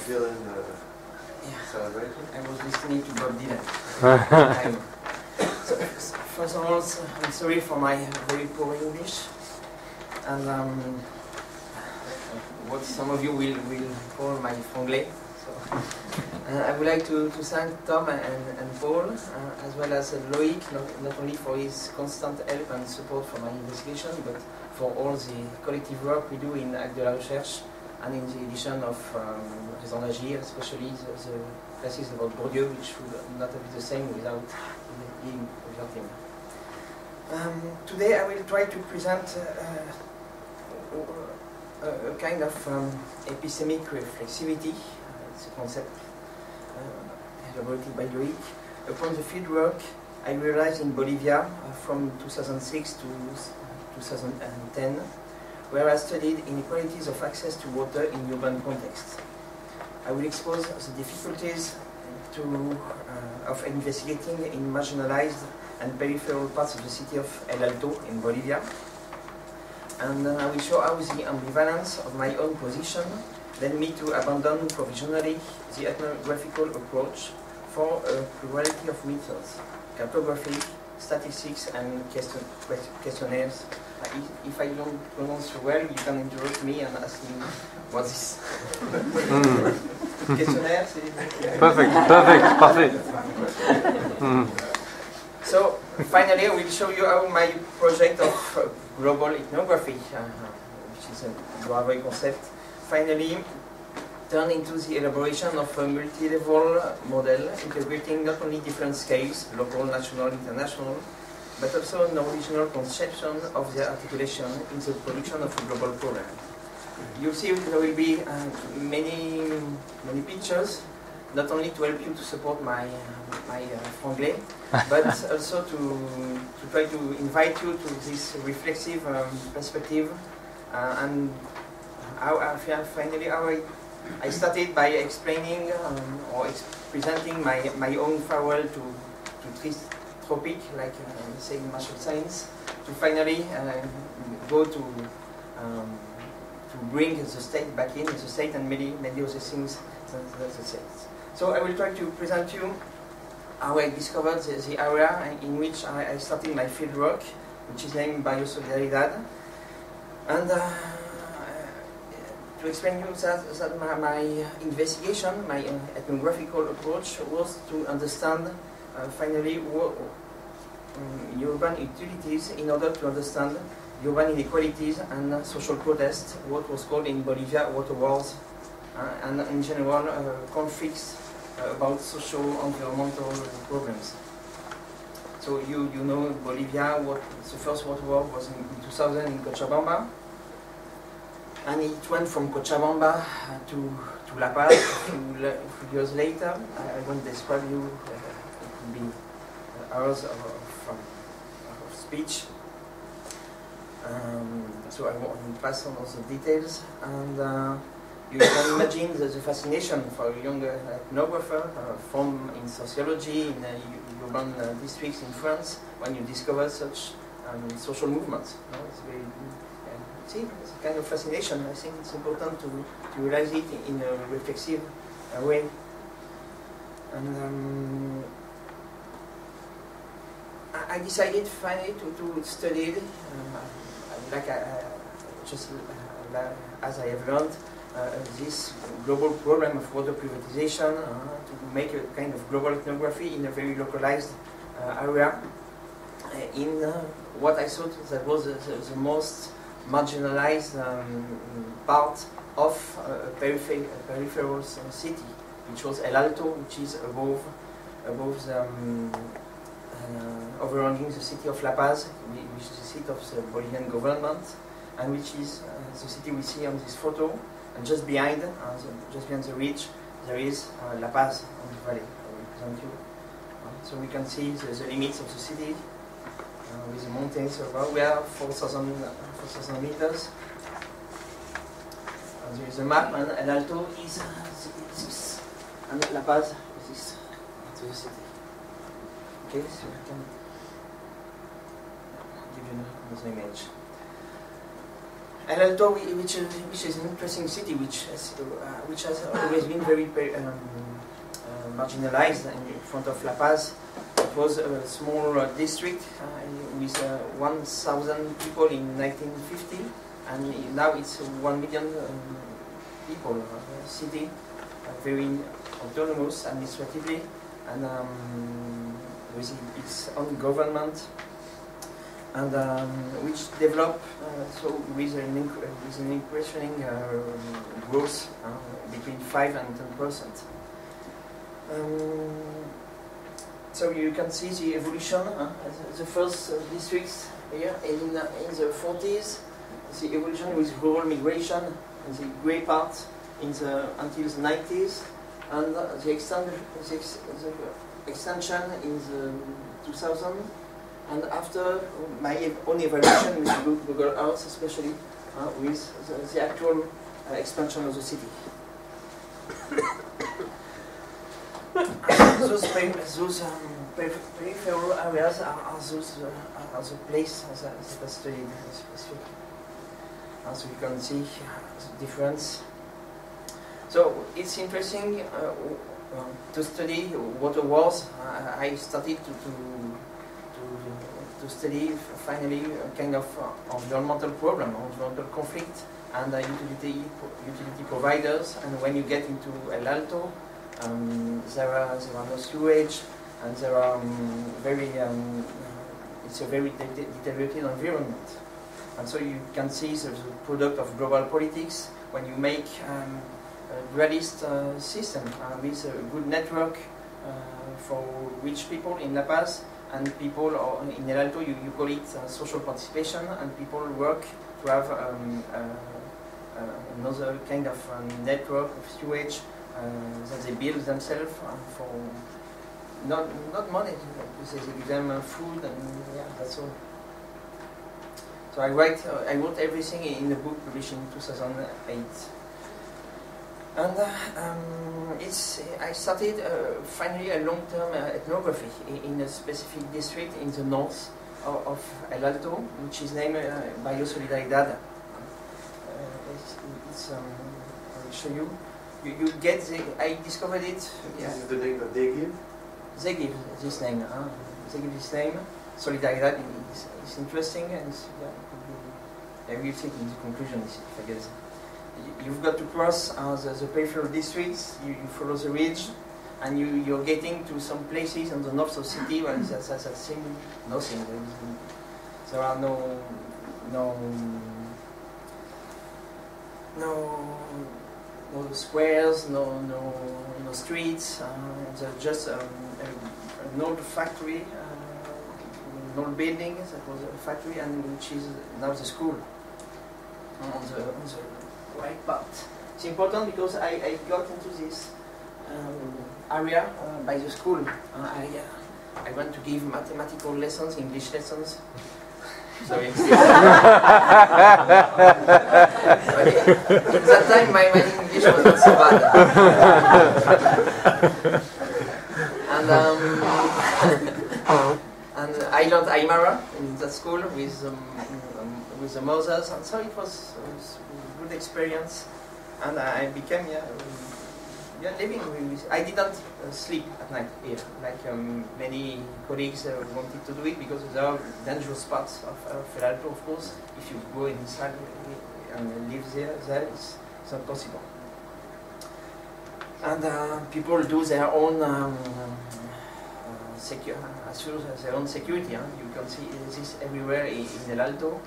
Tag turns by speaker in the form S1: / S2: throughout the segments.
S1: Dylan celebration?
S2: I was listening to Bob Dylan. So, first of all, I'm sorry for my very poor English, and what some of you will call my franglais. So, I would like to thank Tom and Paul, as well as Loïc, not only for his constant help and support for my investigation, but for all the collective work we do in Actes de la Recherche and in the edition of Raison d'Agir, especially the classes about Bourdieu, which would not have been the same without him. Today I will try to present a kind of epistemic reflexivity. It's a concept elaborated by Loïc upon the fieldwork I realized in Bolivia from 2006 to 2010, where I studied inequalities of access to water in urban contexts. I will expose the difficulties of investigating in marginalized and peripheral parts of the city of El Alto in Bolivia, and I will show how the ambivalence of my own position led me to abandon provisionally the ethnographical approach for a plurality of methods: cartography, statistics, and questionnaires. If I don't pronounce well, you can interrupt me and ask me what is questionnaires.
S3: Perfect.
S2: So finally, I will show you how my project of global ethnography, which is a Bravo concept, finally turned into the elaboration of a multi-level model integrating not only different scales, local, national, international, but also an original conception of the articulation in the production of a global program. You'll see there will be many pictures, not only to help you to support my franglais, but also to try to invite you to this reflexive perspective. And finally, how I started by explaining or presenting my own farewell to this topic, like say in martial science, to finally go to bring the state back in the state and many other things that the state. So I will try to present you how I discovered the area in which I started my field work, which is named Biosolidaridad, and to explain you that my investigation, my ethnographical approach was to understand finally urban utilities in order to understand urban inequalities and social protests, what was called in Bolivia water wars, and in general conflicts about social environmental problems. So you know Bolivia, the first water war was in 2000 in Cochabamba, and it went from Cochabamba to La Paz a few years later. I won't describe you, it will be hours of speech. So I won't pass on all the details, and you can imagine the fascination for a young ethnographer from in sociology in urban districts in France when you discover such social movements. It's very, see, it's a kind of fascination. I think it's important to realize it in a reflexive way. And I decided finally to study it, as I have learned, this global program of water privatization, to make a kind of global ethnography in a very localized area, in what I thought that was the most marginalized part of a peripheral city, which was El Alto, which is above the overrunning the city of La Paz, which is the seat of the Bolivian government, and which is the city we see on this photo. And just behind the ridge, there is La Paz on the valley. I will present you. So we can see the limits of the city with the mountains above. We are 4,000 meters. And there is a map, and El Alto is this, and La Paz is this, the city. Okay, so I can give you another image. El Alto, which is an interesting city, which has always been very marginalized in front of La Paz. It was a small district with 1,000 people in 1950, and now it's 1 million people city, very autonomous administratively, and with its own government, and which developed with an impressioning growth between 5 and 10%. So you can see the evolution. The first districts here in the 40s, the evolution with rural migration in the grey part until the 90s, and the extension in the 2000s. And after my own evaluation with Google Earth, especially with the actual expansion of the city. Those peripheral areas are the place that was studied specifically. So you can see the difference. So it's interesting to study water wars. I started to study finally a kind of environmental problem, environmental conflict, and utility providers. And when you get into El Alto, there are no sewage, and there are it's a very deteriorated environment. And so you can see the product of global politics when you make a dualist system with a good network for rich people in La Paz, and people in El Alto, you call it social participation, and people work to have another kind of network of sewage that they build themselves for not money, because they give them food, and yeah, that's all. So I wrote everything in a book published in 2008. And I started finally a long-term ethnography in a specific district in the north of El Alto, which is named Barrio Solidaridad. I will show you. You get I discovered it. Yeah.
S1: This is the name that they give?
S2: They give this name. They give this name. Solidaridad is interesting, and I will take in the conclusion if I get it. You've got to cross the peripheral districts, you follow the ridge, and you're getting to some places in the north of the city where there's nothing. There are no squares, no streets. There's just an old factory, an old building that was a factory, and which is now the school on the right part. It's important because I got into this area by the school. I went to give mathematical lessons, English lessons. So at that time my English was not so bad. And I learned Aymara in that school with the mothers, and so it was a good experience. And I became living with. I didn't sleep at night here, like many colleagues wanted to do it, because there are dangerous parts of El Alto, of course. If you go inside and live there it's not possible. And people do their own assure their own security. You can see this everywhere in El Alto.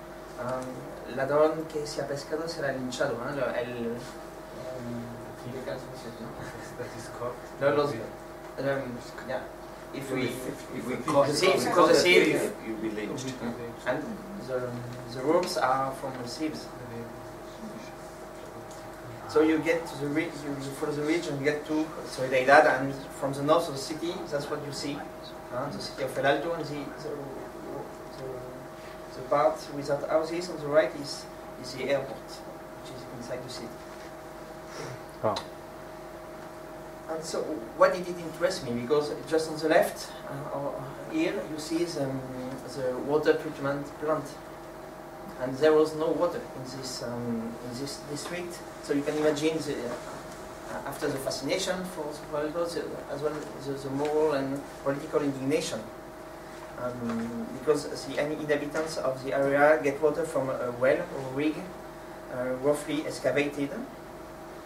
S2: Ladrón que se ha pescado será linchado.
S1: That is called.
S2: Yeah. If we
S1: cause
S2: the thief,
S1: you'll be lynched.
S2: And the ropes are from the thieves. So you get to the ridge, you follow the ridge and you get to Solidaridad, and from the north of the city, that's what you see. The city of El Alto, and the part without houses on the right is the airport, which is inside the city.
S3: Oh.
S2: And so, why did it interest me? Because just on the left, here, you see the water treatment plant. and there was no water in this district. So you can imagine after the fascination for railroads, as well the moral and political indignation. Because the inhabitants of the area get water from a well or rig roughly excavated,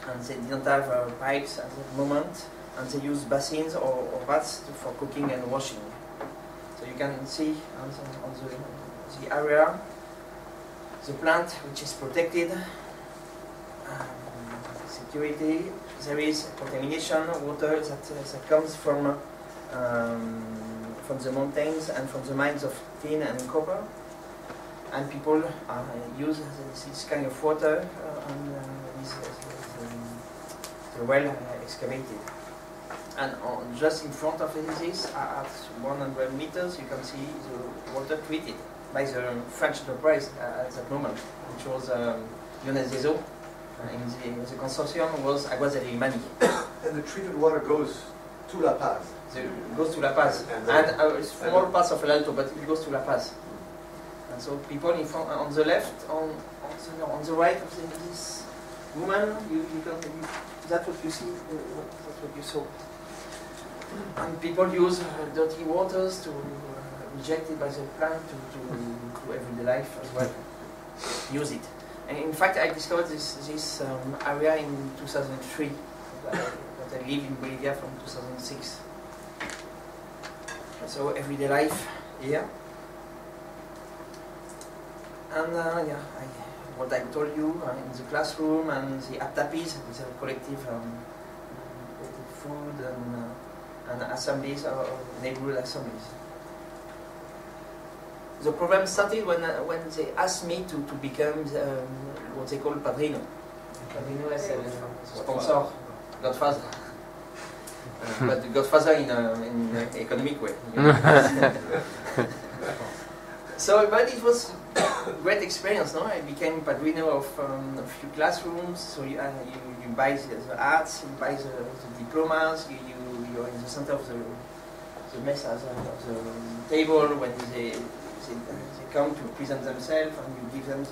S2: and they didn't have pipes at the moment, and they use basins or vats for cooking and washing. So you can see on the area, the plant which is protected, security, there is contamination, water that comes from the mountains and from the mines of tin and copper, and people use this kind of water the well excavated. And just in front of this, at 100 meters, you can see the water treated by the French enterprise at that moment, which was Lyonnaise des Eaux. The consortium was Aguas del Limani.
S1: And the treated water goes to La Paz.
S2: It goes to La Paz, and small parts of El Alto, but it goes to La Paz. And so people in front, on the left, on the right of this woman, that's what you see, that's what you saw. And people use dirty waters to rejected by the plant to everyday life as well. Use it. And in fact, I discovered this area in 2003. But I live in Bolivia from 2006. So everyday life here. And yeah, what I told you in the classroom and the aptapis, the collective food and assemblies or neighborhood assemblies. The problem started when they asked me to become what they call padrino. Padrino is a sponsor, godfather. But the godfather in an economic way. You know? So, but it was a great experience, no? I became padrino of a few classrooms. So you buy the arts, you buy the diplomas, you're in the center of the mess of the table when they come to present themselves, and you give them the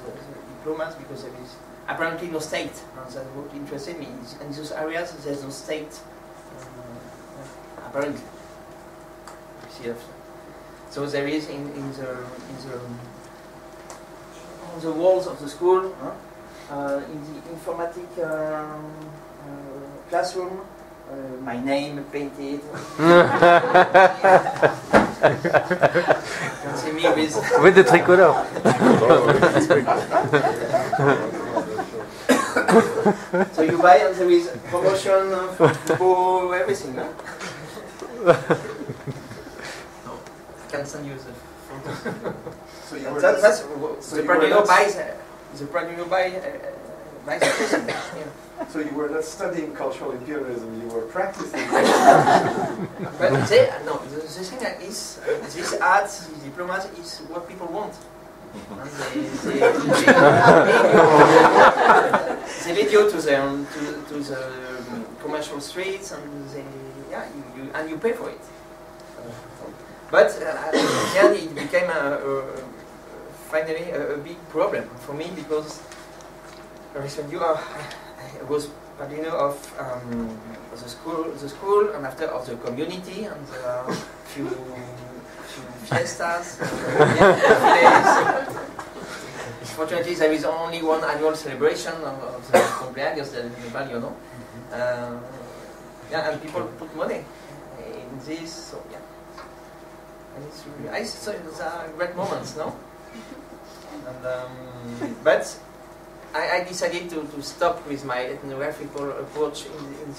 S2: diplomas, because there is apparently no state. That's what interested me. In those areas, there's no state, apparently. So there is on the walls of the school, in the informatic classroom, my name painted. You can see me
S3: with the tricolor.
S2: So you buy, and there is promotion for everything, no? I can send you the photos.
S1: So you were
S2: that's the Pradino buys everything. Yeah.
S1: So you were not studying cultural imperialism, you were practicing.
S2: But the thing is, this arts, these diplomas is what people want. And they lead you to the commercial streets, and you pay for it. But at the end, it became finally a big problem for me, because I was padrino of the school, and after of the community, and few fiestas. Fortunately, there is only one annual celebration of the cumpleaños del barrio, no? Yeah, and people put money in this, so yeah. And it's really, these are great moments, no? And, but I decided to stop with my ethnographical approach in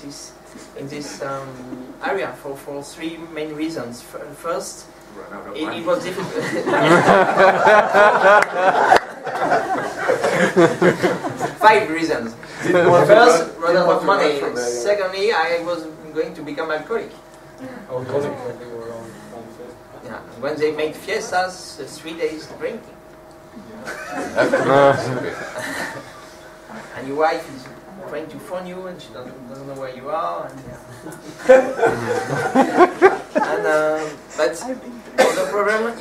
S2: this area for three main reasons. First, it was difficult. 5 reasons. First, run out of money. Secondly, I was going to become alcoholic. Yeah, when they make fiestas, 3 days drinking. And your wife is trying to phone you, and she doesn't know where you are. And, yeah. But the problem,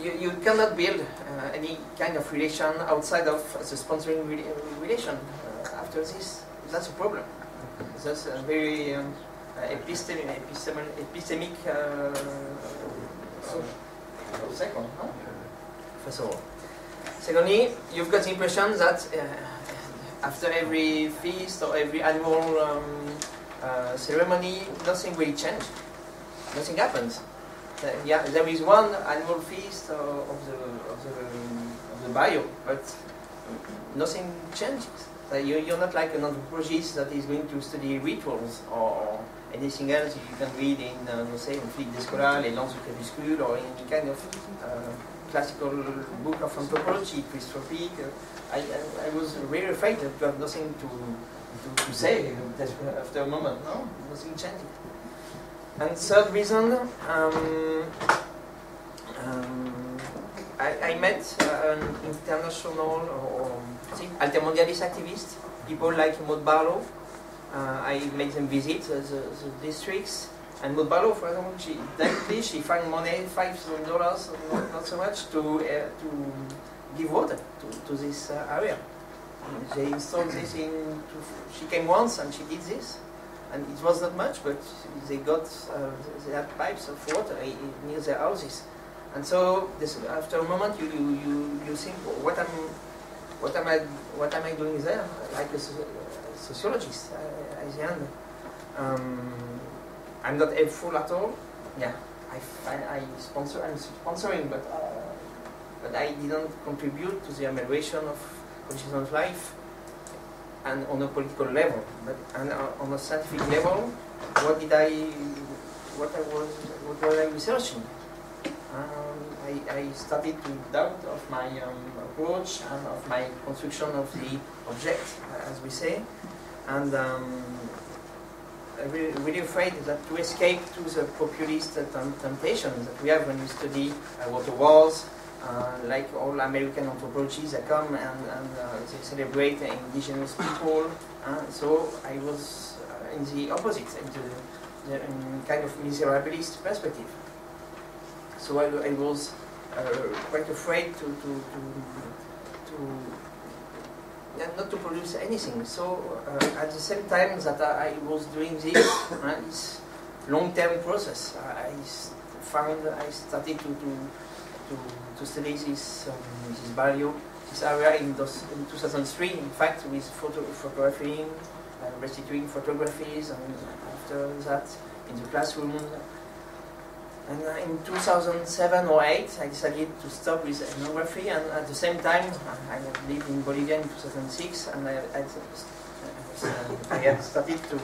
S2: you cannot build any kind of relation outside of the sponsoring relation after this. That's a problem. That's a very epistemic second, huh? First of all. Secondly, you've got the impression that after every feast or every annual ceremony, nothing really changes. Nothing happens. Yeah, there is one annual feast of the bio, but nothing changes. You're not like an anthropologist that is going to study rituals or anything else you can read in, say, in Flic d'Escola, Les Lances du Crépuscule, or in any kind of classical book of anthropology, Christophic. I was really afraid that you have nothing to say after a moment. No, nothing changed. And third reason, I met an international or altermondialist activist, people like Maud Barlow. I made them visit the districts. And Maud Barlow, for example, she found money, $5,000, not so much, to give water to this area. And they installed this she came once and she did this. And it was not much, but they had pipes of water near their houses. And so, after a moment, you think, what am I doing there? Like a sociologist at the end. I'm not helpful at all. Yeah, I'm sponsoring, but I didn't contribute to the amelioration of conditions of life. And on a political level, and on a scientific level, what was I researching? I started to doubt of my approach and of my construction of the object, as we say, and I'm really afraid that to escape to the populist temptation that we have when we study what the wars. Like all American anthropologists, they come and they celebrate indigenous people. So I was in the opposite, in kind of miserabilist perspective. So I was quite afraid not to produce anything. So at the same time that I was doing this long-term process, I started to study this barrio, this area in 2003, in fact, with photographing, restituting photographies, and after that in the classroom. And in 2007 or 2008, I decided to stop with ethnography, and at the same time, I lived in Bolivia in 2006, and I had started to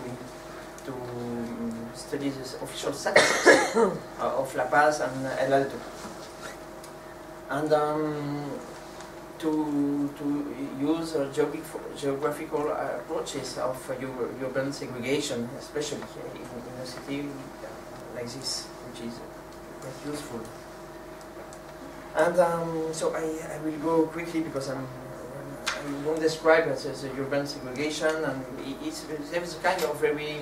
S2: study the official statistics of La Paz and El Alto. And to use geographical approaches of urban segregation, especially in a city like this, which is quite useful. And so I will go quickly because I won't describe it as a urban segregation, and there is a kind of very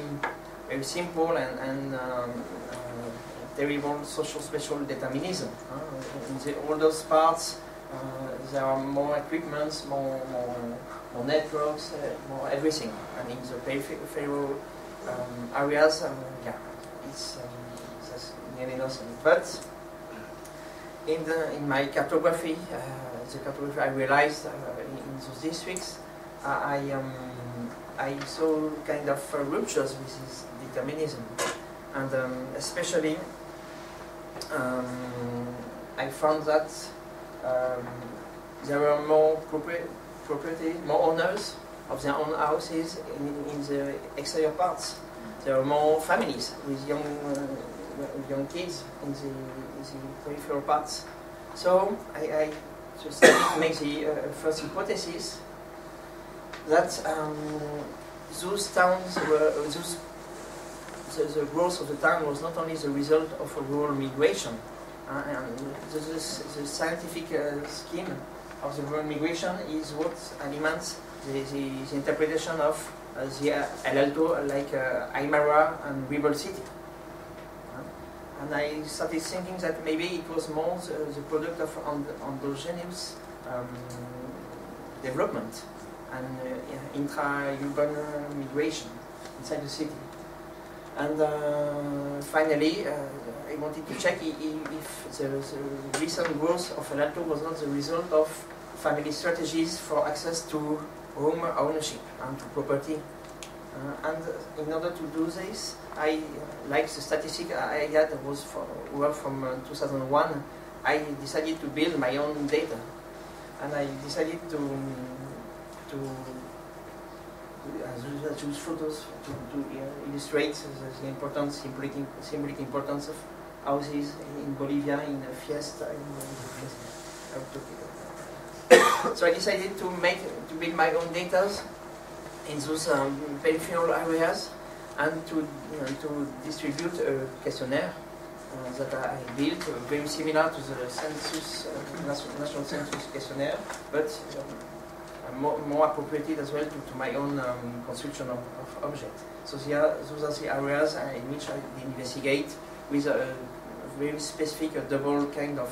S2: simple and terrible social spatial determinism. In all those parts, there are more equipments, more networks, more everything. And in the peripheral areas, yeah, it's nearly nothing. But in my cartography, the cartography I realized in those districts, I saw kind of ruptures with this determinism, and especially I found that there were more property, more owners of their own houses in the exterior parts. There were more families with young kids in the peripheral parts. So I just started to make the first hypothesis that those towns were the growth of the town was not only the result of a rural migration. And the scientific scheme of the rural migration is what aliments the interpretation of the El Alto like Aymara and Rebel City. And I started thinking that maybe it was more the product of endogenous development and intra-urban migration inside the city. And finally, I wanted to check if the recent growth of El Alto was not the result of family strategies for access to home ownership and to property. And in order to do this, like the statistic I had was from 2001, I decided to build my own data. And I decided to use photos to illustrate the importance, symbolic importance of houses in Bolivia, in Fiesta. So I decided to build my own data in those peripheral areas and to distribute a questionnaire that I built, very similar to the census, national census questionnaire, but more appropriated as well to my own construction of objects. So those are the areas in which I investigate with a very specific, double kind of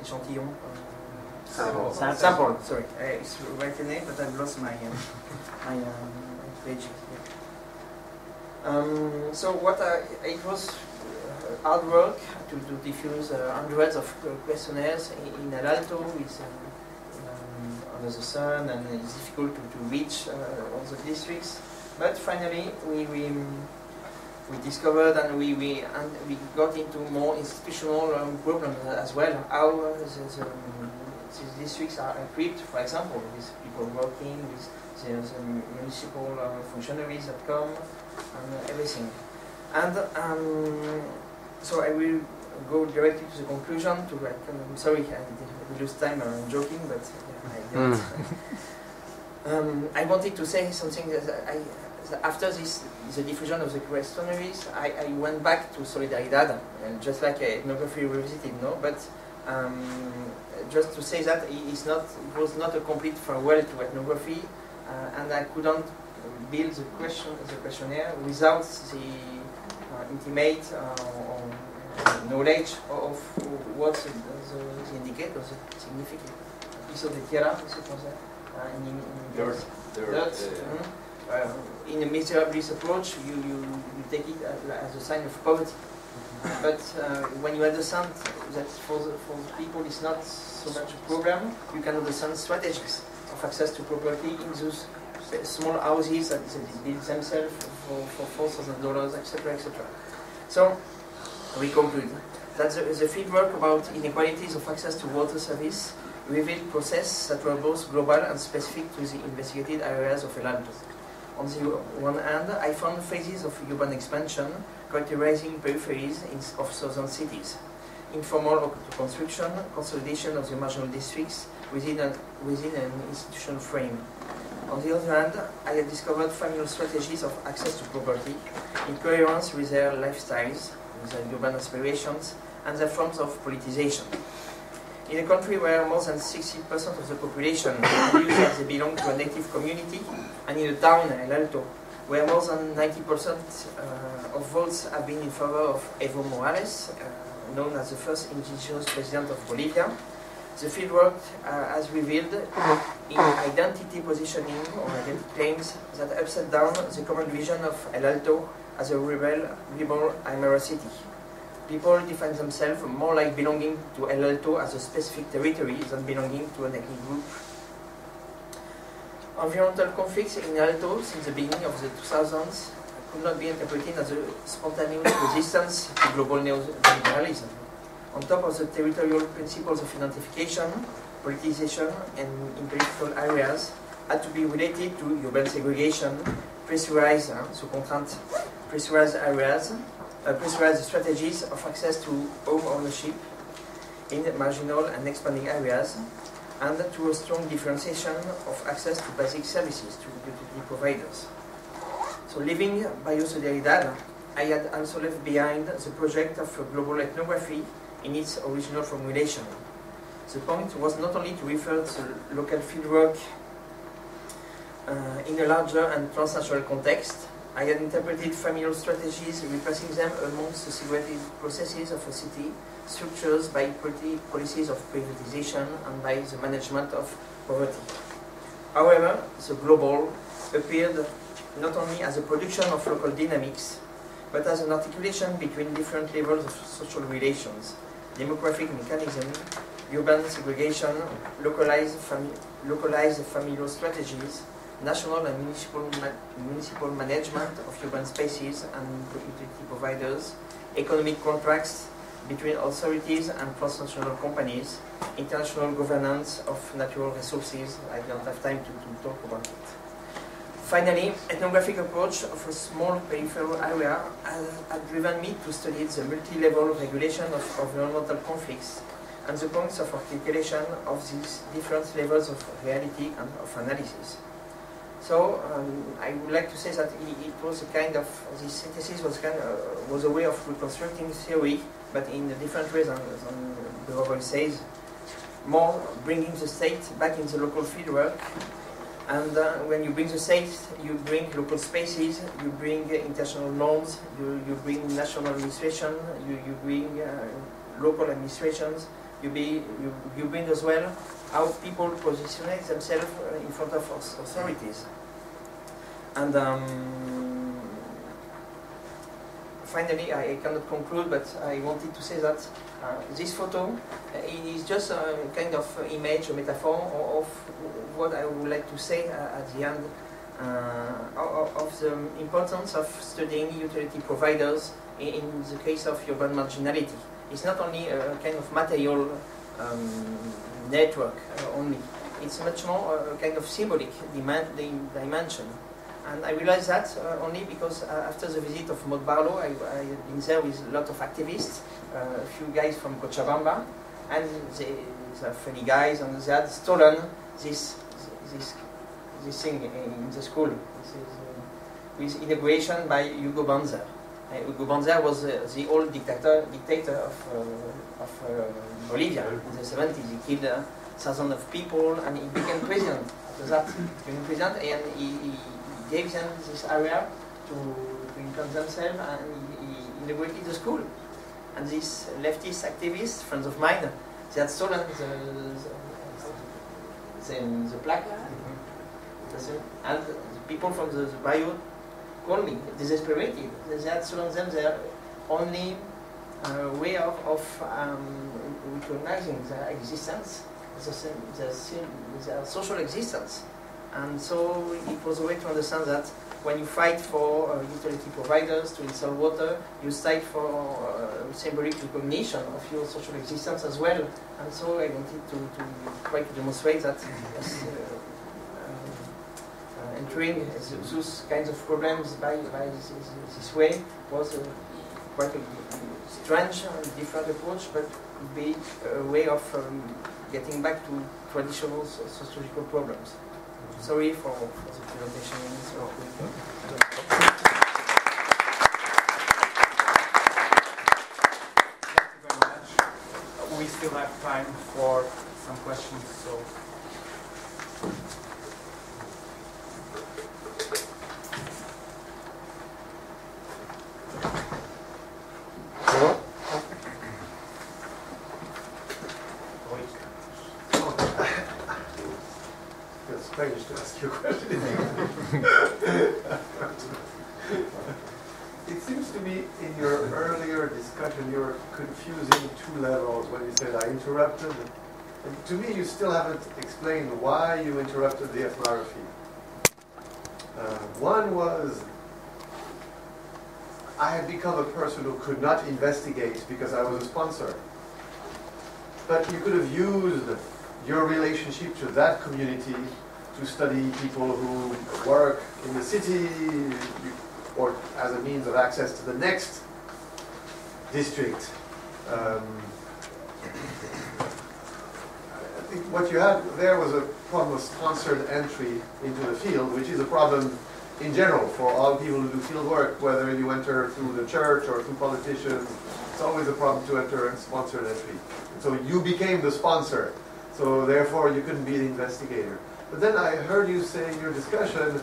S2: échantillon. Sample. Sorry, it's right in there, but I've lost my page. So it was hard work to diffuse hundreds of questionnaires in El Alto with under the sun, and it's difficult to reach all the districts. But finally, we discovered and we got into more institutional problems as well. How these districts are equipped, for example, with people working, with the municipal functionaries that come, and everything. And so I will go directly to the conclusion. I'm sorry, I lose time joking, but yeah, I did. I wanted to say something that after the diffusion of the questionnaires, I went back to Solidaridad, just like ethnography revisited, no? But just to say that it was not a complete farewell to ethnography, and I couldn't build the questionnaire without the intimate knowledge of what the indicators, the significant piece of the tierra, in a miserabilis approach, you take it as a sign of poverty. But when you understand that for people it's not so much a problem, you can understand strategies of access to property in those small houses that they build themselves for $4,000, etc., etc. So we conclude that the fieldwork about inequalities of access to water service revealed processes that were both global and specific to the investigated areas of El Alto. On the one hand, I found phases of urban expansion characterizing peripheries of southern cities, informal construction, consolidation of the marginal districts within an institutional frame. On the other hand, I had discovered familial strategies of access to property in coherence with their lifestyles, with their urban aspirations, and their forms of politicization. In a country where more than 60% of the population believes that they belong to a native community, and in a town, El Alto, where more than 90% of votes have been in favor of Evo Morales, known as the first indigenous president of Bolivia, the fieldwork has revealed in identity positioning or identity claims that upset down the common vision of El Alto as a rebel Aymara city. People define themselves more like belonging to El Alto as a specific territory than belonging to an ethnic group. Environmental conflicts in El Alto since the beginning of the 2000s could not be interpreted as a spontaneous resistance to global neoliberalism. On top of the territorial principles of identification, politicization, and in peripheral areas had to be related to urban segregation, pressurized, pressurized areas, pressurized strategies of access to home ownership in marginal and expanding areas, and to a strong differentiation of access to basic services to utility providers. So living Biosolidaridad, I had also left behind the project of global ethnography in its original formulation. The point was not only to refer to local fieldwork in a larger and transnational context, I had interpreted familial strategies, replacing them amongst the segregated processes of a city, structures by policies of privatization and by the management of poverty. However, the global appeared not only as a production of local dynamics, but as an articulation between different levels of social relations, demographic mechanism, urban segregation, localized familial strategies, national and municipal management of urban spaces and utility providers, economic contracts between authorities and transnational companies, international governance of natural resources. I don't have time to talk about it. Finally, ethnographic approach of a small peripheral area had driven me to study the multi-level regulation of environmental conflicts and the points of articulation of these different levels of reality and of analysis. So I would like to say that it was a kind of, this synthesis was a way of reconstructing theory, but in a different way than Robert says, more bringing the state back in the local fieldwork. And when you bring the state, you bring local spaces, you bring international norms, you bring national administration, you bring local administrations, you bring as well how people position themselves in front of authorities. And finally, I cannot conclude, but I wanted to say that this photo is just a kind of image, a metaphor of what I would like to say at the end of the importance of studying utility providers in the case of urban marginality. It's not only a kind of material network only. It's much more a kind of symbolic dimension. And I realized that only because after the visit of Maud Barlow, I had been there with a lot of activists, a few guys from Cochabamba, and they are funny guys, and they had stolen this thing in the school. This is with inauguration by Hugo Banzer. Hugo Banzer was the old dictator of Bolivia in the 70s. He killed thousands of people, and he became president after that. He became president, and he gave them this area to implant themselves, and he inaugurated the school. And these leftist activists, friends of mine, they had stolen the plaque. And the people from the barrio called me, desesperated. They had stolen them their only way of recognizing their existence, their social existence. And so it was a way to understand that when you fight for utility providers to install water, you fight for symbolic recognition of your social existence as well. And so I wanted to try to demonstrate that entering those kinds of problems by this way was quite a strange and different approach, but could be a way of getting back to traditional sociological problems. Sorry for the presentation.
S4: Thank you very much. We still have time for some questions, so.
S1: Strange to ask you a question. It seems to me in your earlier discussion you're confusing two levels when you said I interrupted. And to me you still haven't explained why you interrupted the ethnography. One was I had become a person who could not investigate because I was a sponsor. But you could have used your relationship to that community to study people who work in the city or as a means of access to the next district. I think what you had there was a problem of sponsored entry into the field, which is a problem in general for all people who do field work, whether you enter through the church or through politicians. It's always a problem to enter a sponsored entry. And so you became the sponsor, so therefore you couldn't be the investigator. But then I heard you say in your discussion,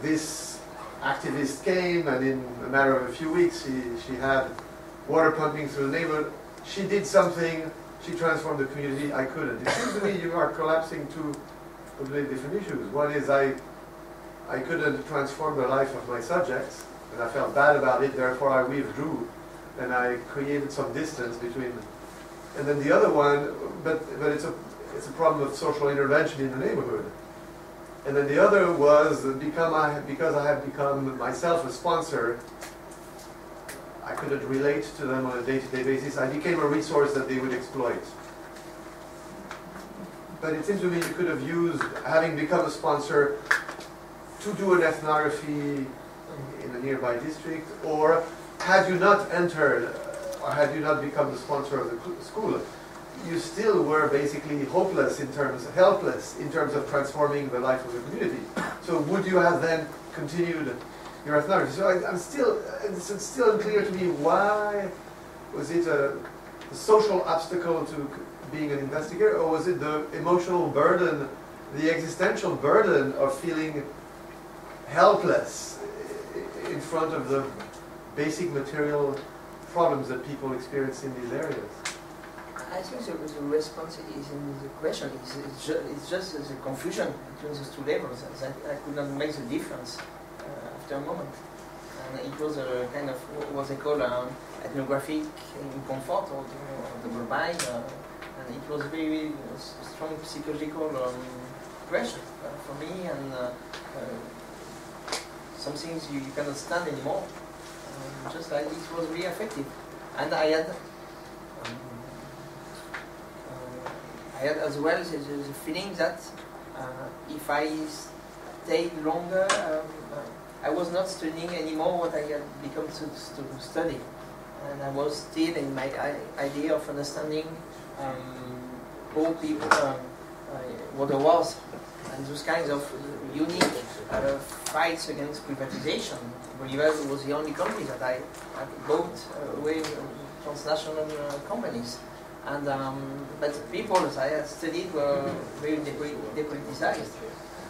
S1: this activist came, and in a matter of a few weeks, she had water pumping through the neighborhood. She did something, she transformed the community, I couldn't. It seems to me you are collapsing two completely different issues. One is I couldn't transform the life of my subjects, and I felt bad about it, therefore I withdrew, and I created some distance between. And then the other one, but it's a problem of social intervention in the neighborhood. And then the other was because I have become myself a sponsor, I couldn't relate to them on a day-to-day basis. I became a resource that they would exploit. But it seems to me you could have used, having become a sponsor, to do an ethnography in a nearby district, or had you not entered, or had you not become the sponsor of the school, you still were basically helpless in terms of transforming the life of the community. So would you have then continued your ethnography? So it's still unclear to me why was it a social obstacle to being an investigator, or was it the emotional burden, the existential burden of feeling helpless in front of the basic material problems that people experience in these areas?
S2: I think the response is in the question. It's just the confusion between those two levels. I could not make the difference after a moment. And it was a kind of what they call ethnographic comfort or double bind. And it was very strong psychological pressure for me, and some things you cannot stand anymore. Just like it was really effective. And I had as well the feeling that if I stayed longer, I was not studying anymore what I had become to study. And I was still in my idea of understanding how people, what there was, and those kinds of unique fights against privatization. Bolívar was the only country that I bought away transnational companies. And but the people I had studied were very depoliticized,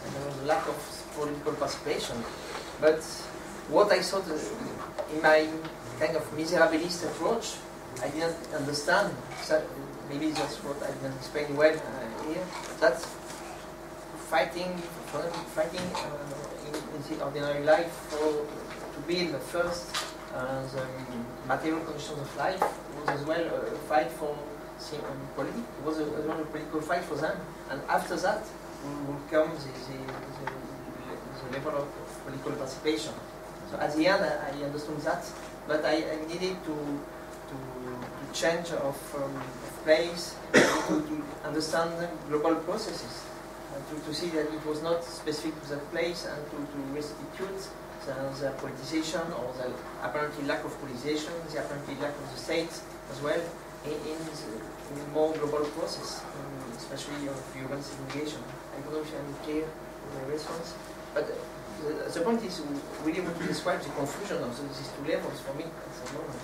S2: and there was a lack of political participation. But what I thought in my kind of miserabilist approach, I didn't understand. Maybe that's what I didn't explain well here. That fighting in the ordinary life to build first the material conditions of life was as well a fight for politics. It was as well a political fight for them. And after that will come the level of political participation. So at the end I understood that, but I needed to change of place, to understand global processes, to see that it was not specific to that place, and to restitute the politicization or the apparently lack of politicization, the apparently lack of the state as well in the more global process, especially of urban segregation. I don't know if I'm clear in my response, but the point is we really want to describe the confusion of these two levels for me at the moment.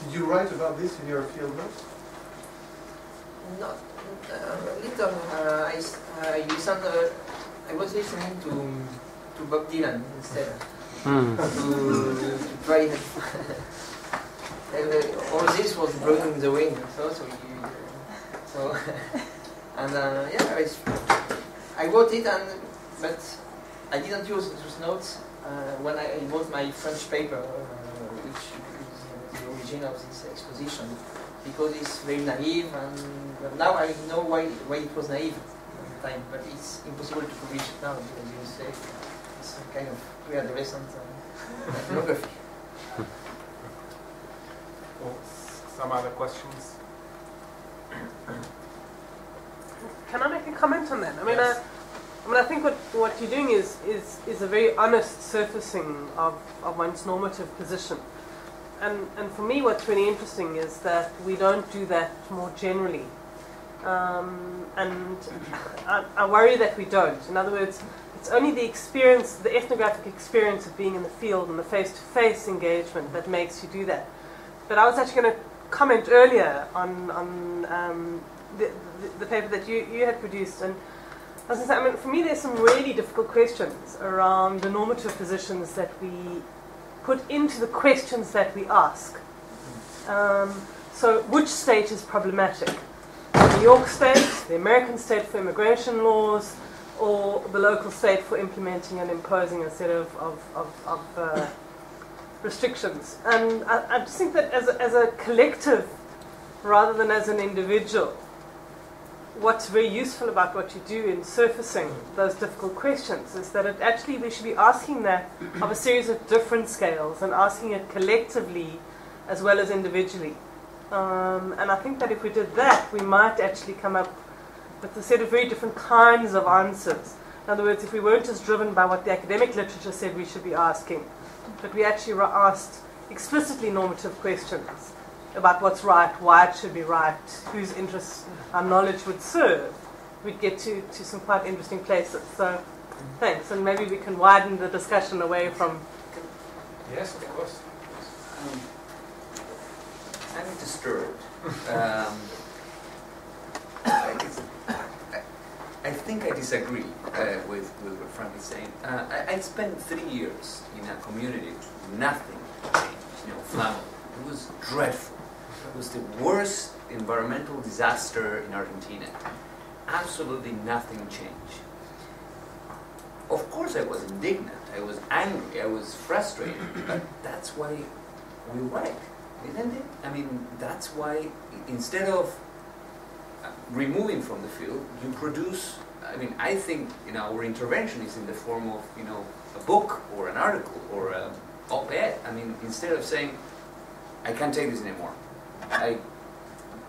S1: Did you write about this in your field notes?
S2: Not little. I was listening to Bob Dylan instead. To try it. All this was blowing in the wind. And yeah, I wrote it, but I didn't use those notes when I wrote my French paper, which is the origin of this exposition, because it's very naive, and now I know why it was naive at the time, but it's impossible to publish it now because you say it's a kind of pre-adolescent ethnography.
S4: Well, some other questions?
S5: Can I make a comment on that? I mean,
S4: Yes.
S5: I think what you're doing is a very honest surfacing of one's normative position. And for me, what's really interesting is that we don't do that more generally. And I worry that we don't. In other words, it's only the experience, the ethnographic experience of being in the field and the face-to-face engagement that makes you do that. But I was actually going to comment earlier on the paper that you had produced, and I was going to say, I mean, for me, there's some really difficult questions around the normative positions that we put into the questions that we ask. So, which state is problematic? The New York state, the American state for immigration laws, or the local state for implementing and imposing a set of restrictions? And I just think that as a collective, rather than as an individual, what's very useful about what you do in surfacing those difficult questions is that we should be asking that of a series of different scales and asking it collectively as well as individually. And I think that if we did that, we might actually come up with a set of very different kinds of answers. In other words, if we weren't just driven by what the academic literature said we should be asking, but we actually asked explicitly normative questions about what's right, why it should be right, whose interests our knowledge would serve, we'd get to some quite interesting places. So, thanks. And maybe we can widen the discussion away from...
S4: Yes, of course.
S6: I'm disturbed. I think I disagree with what Franck is saying. I spent 3 years in a community, nothing changed, flammable. It was dreadful. It was the worst environmental disaster in Argentina. Absolutely nothing changed. Of course I was indignant, I was angry, I was frustrated, but that's why we write, isn't it? I mean, that's why instead of removing from the field, you produce, I mean, I think our intervention is in the form of, a book or an article or an op-ed. I mean, instead of saying, I can't take this anymore.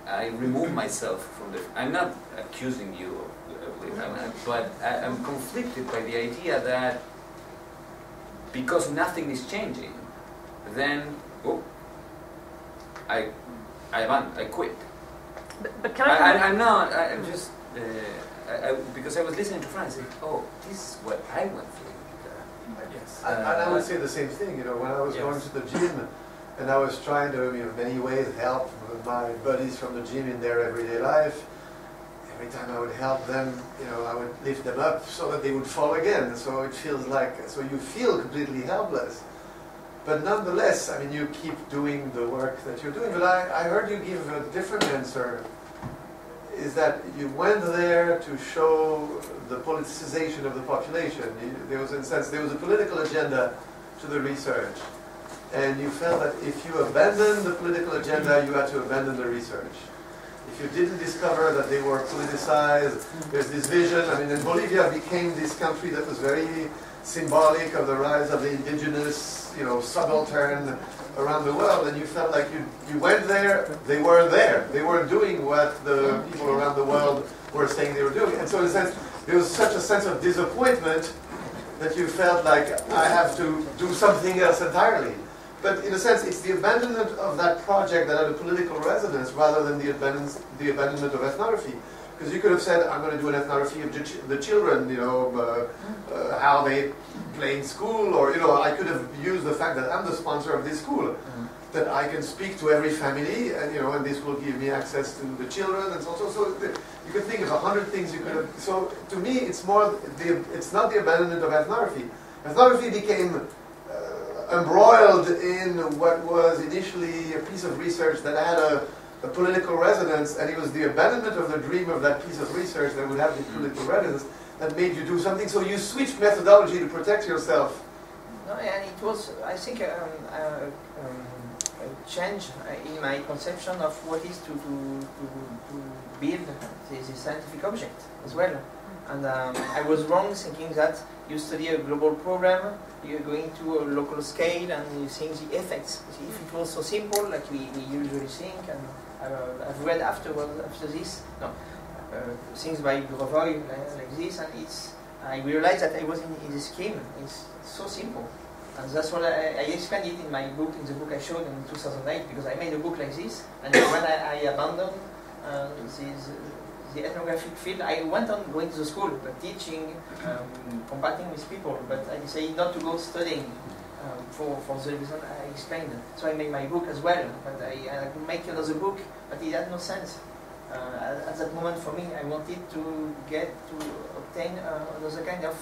S6: I remove myself from the... I'm not accusing you of it, but I'm conflicted by the idea that because nothing is changing, then, I quit.
S5: But can I...
S6: I'm not, I'm just... because I was listening to Franck, I said, this is what I went through.
S4: Yes.
S1: And I would say the same thing, when I was going to the gym, and I was trying to, in many ways, help my buddies from the gym in their everyday life. Every time I would help them, I would lift them up so that they would fall again. So it feels like, so you feel completely helpless. But nonetheless, I mean, you keep doing the work that you're doing. But I heard you give a different answer, is that you went there to show the politicization of the population. There was, in a sense, there was a political agenda to the research. And you felt that if you abandoned the political agenda, you had to abandon the research. If you didn't discover that they were politicized, there's this vision. I mean, and Bolivia became this country that was very symbolic of the rise of the indigenous, subaltern around the world. And you felt like you went there, they weren't there. They weren't doing what the people around the world were saying they were doing. And so in a sense, there was such a sense of disappointment that you felt like, I have to do something else entirely. But in a sense, it's the abandonment of that project that had a political resonance rather than the abandonment of ethnography. Because you could have said, I'm going to do an ethnography of the children, how they play in school, or, I could have used the fact that I'm the sponsor of this school, that I can speak to every family, and, and this will give me access to the children, and so on. So you could think of 100 things you could have. So to me, it's it's not the abandonment of ethnography. Ethnography became embroiled in what was initially a piece of research that had a political resonance, and it was the abandonment of the dream of that piece of research that would have the political resonance that made you do something. So you switched methodology to protect yourself.
S2: No, and it was, I think, a change in my conception of what is to build the scientific object as well. And I was wrong thinking that you study a global program, you're going to a local scale, and you think the effects. If it was so simple, like we usually think, and I've read after this, things by Brevoy like this, and I realized that I was in the scheme. It's so simple. And that's what I explained it in my book, in the book I showed in 2008, because I made a book like this, and when I abandoned the ethnographic field, I went on going to the school, but teaching, combating with people, but I decided not to go studying for the reason I explained. So I made my book as well, but I could make another book, but it had no sense. At that moment, for me, I wanted to obtain another kind of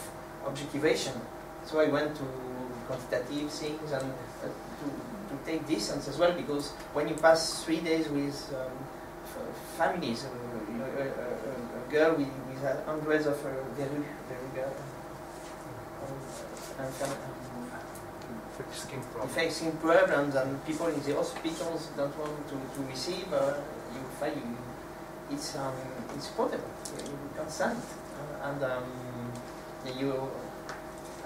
S2: objectivation. So I went to quantitative things and to take distance as well, because when you pass 3 days with families, a girl with hundreds of very girl fake skin problems, and people in the hospitals don't want to receive, you find it's portable, you can't stand it.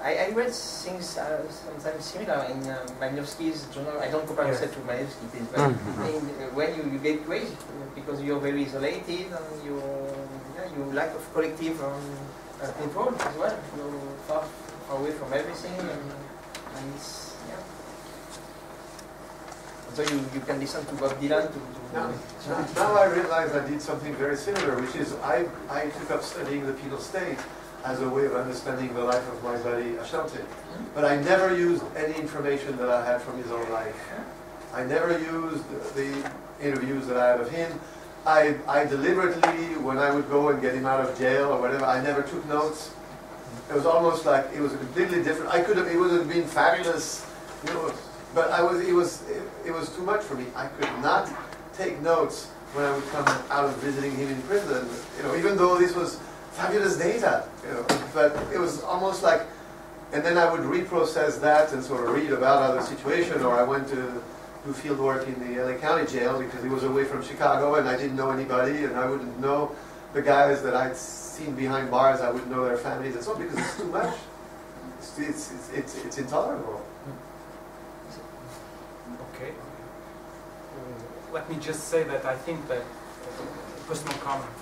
S2: I read things sometimes similar in Malinowski's journal. I don't compare myself to Malinowski, please, but when you get crazy because you're very isolated and you lack of collective control as well. You're far away from everything, and it's so you can listen to Bob Dylan.
S1: Now I realize I did something very similar, which is I took up studying the penal state as a way of understanding the life of my buddy Ashanti. But I never used any information that I had from his own life. I never used the interviews that I had of him. I deliberately, when I would go and get him out of jail or whatever, I never took notes. It was almost like it was a completely different. It would have been fabulous, but it was too much for me. I could not take notes when I would come out of visiting him in prison. Even though this was fabulous data, but it was almost like, and then I would reprocess that and sort of read about other situations, or I went to do field work in the LA County jail because it was away from Chicago and I didn't know anybody, and I wouldn't know the guys that I'd seen behind bars. I wouldn't know their families and so on because it's too much. It's intolerable.
S4: Okay. Let me just say that I think that personal comment,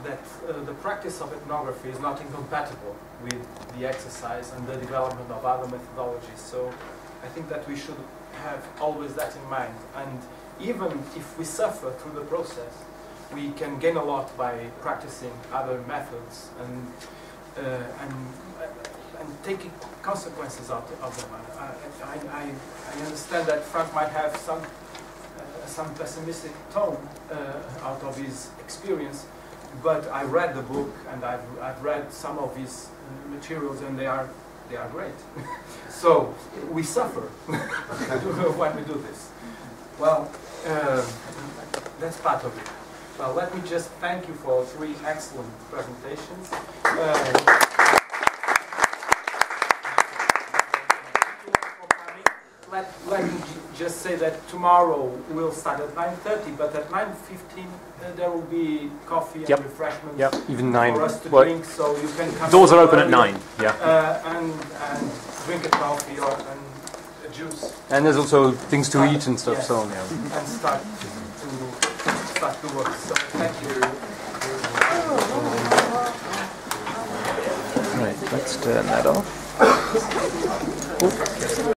S4: that the practice of ethnography is not incompatible with the exercise and the development of other methodologies. So I think that we should have always that in mind. And even if we suffer through the process, we can gain a lot by practicing other methods and taking consequences out of them. I understand that Franck might have some pessimistic tone out of his experience, but I read the book and I've read some of his materials, and they are great. So we suffer when we do this. Well, that's part of it. Well, let me just thank you for 3 excellent presentations. Let me just say that tomorrow we'll start at 9:30, but at 9:15 there will be coffee and refreshments
S3: even 9
S4: for us to drink, so you can come.
S3: Doors are open at 9,
S4: and drink a coffee or a juice.
S3: And there's also things to eat and stuff, so
S4: and start to work. So thank you.
S3: Right, let's turn that off.